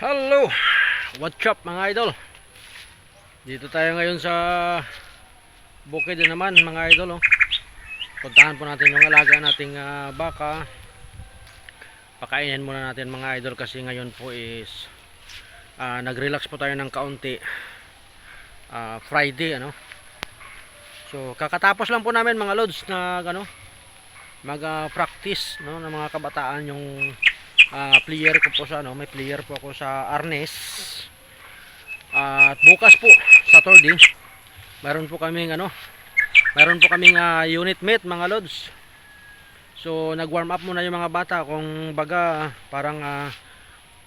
Hello, what's up mga idol? Dito tayo ngayon sa bukid din naman mga idol. Puntahan po natin yung alaga nating baka. Pakainin muna natin mga idol kasi ngayon po is nag-relax po tayo ng kaunti. Friday ano. So kakatapos lang po namin mga lods na mag-practice ng mga kabataan yung player ko po sa may player po ako sa arnes. At bukas po Saturday mayroon po kaming unit meet mga lods. So nag-warm up muna yung mga bata kung baga parang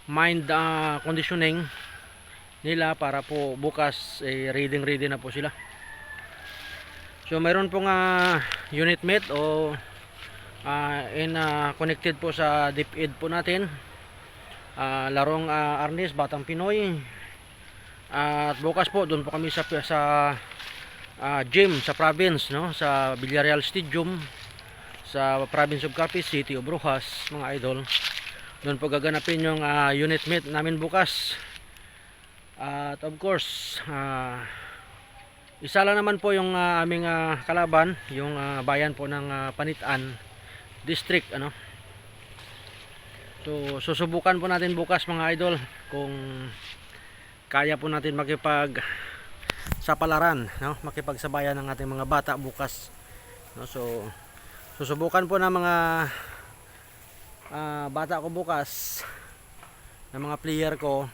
mind conditioning nila para po bukas ready na po sila. So mayroon pong unit meet o connected po sa DepEd po natin, larong arnis Batang Pinoy. At bukas po doon po kami sa gym sa province sa Villarreal Stadium sa province of Capiz, City of Rojas mga idol. Doon po gaganapin yung unit meet namin bukas. At of course isa lang naman po yung aming kalaban, yung bayan po ng Panitan District So susubukan po natin bukas mga idol kung kaya po natin sapalaran makipagsabayan ng ating mga bata bukas So susubukan po ng mga bata ko bukas, ng mga player ko,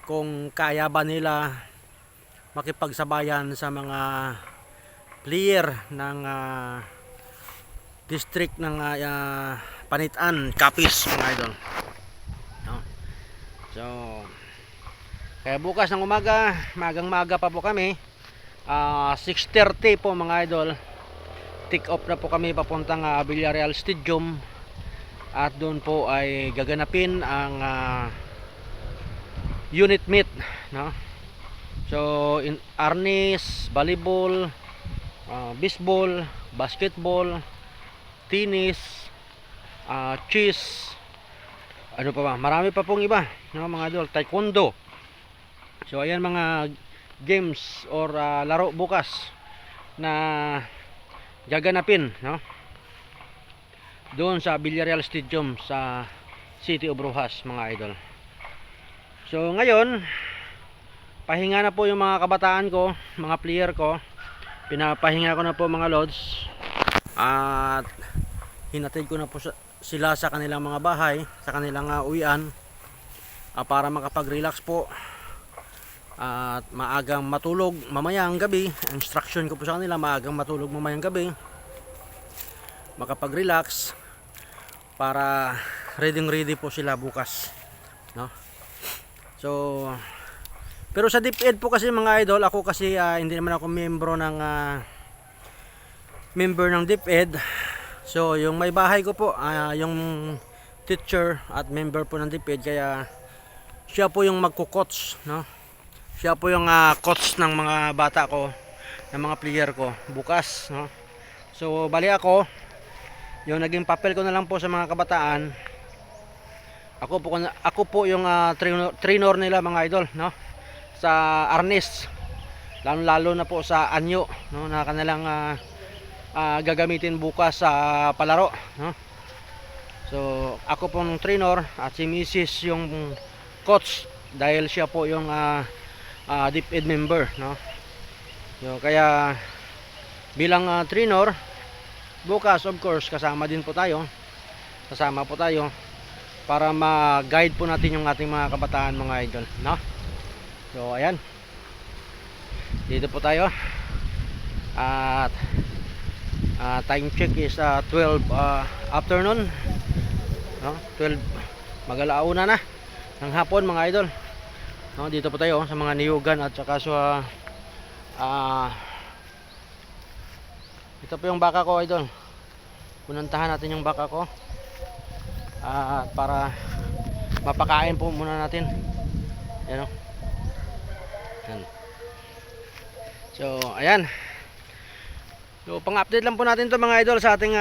kung kaya ba nila makipagsabayan sa mga player ng district ng Panitan, Capiz mga idol. So kaya bukas ng umaga, magang-maga pa po kami, 6:30 po mga idol, take off na po kami papuntang Villarreal Stadium. At doon po ay gaganapin ang unit meet So in arnis, volleyball, baseball, basketball, tennis, chess, ano pa ba, marami pa pong iba mga idol, taekwondo. So ayan mga games or laro bukas na gaganapin doon sa Villarreal Stadium sa City of Rojas mga idol. So ngayon pahinga na po yung mga kabataan ko, mga player ko. Pinapahinga ko na po mga lods. At hinatid ko na po sila sa kanilang mga bahay, sa kanilang uwian, para makapag-relax po at maagang matulog mamayang gabi. Instruction ko po sa kanila, maagang matulog mamayang gabi, makapag-relax para ready po sila bukas So pero sa DepEd po kasi mga idol, ako kasi hindi naman ako member ng DepEd. So yung may bahay ko po, yung teacher at member po ng DepEd, kaya siya po yung magko-coach Siya po yung coach ng mga bata ko, ng mga player ko bukas So bali ako, yung naging papel ko na lang po sa mga kabataan. Ako po yung trainer nila mga idol sa arnis, lalo na po sa anyo na kanilang gagamitin bukas sa palaro So ako pong trainer at si Mrs. yung coach, dahil siya po yung DepEd member So kaya bilang trainer bukas, of course kasama po tayo para ma-guide po natin yung ating mga kabataan mga idol So ayan, dito po tayo. At time check is 12 afternoon 12, mag-alauna na ng hapon mga idol Dito po tayo sa mga niyugan at saka sa ito po yung baka ko idol. Punantahan natin yung baka ko para mapakain po muna natin. Ayan So ayan, so pang-update lang po natin to mga idol sa ating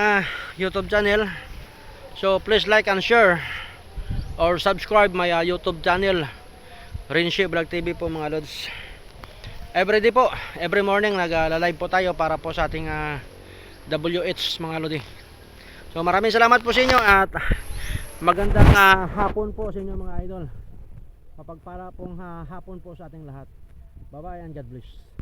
YouTube channel. So please like and share or subscribe my YouTube channel, Rinshy Vlog TV po mga lods. Everyday po, every morning nag-live po tayo para po sa ating WH mga lodi. So maraming salamat po sa inyo at magandang hapon po sa inyo mga idol. Mapagpala pong hapon po sa ating lahat. Bye bye and God bless.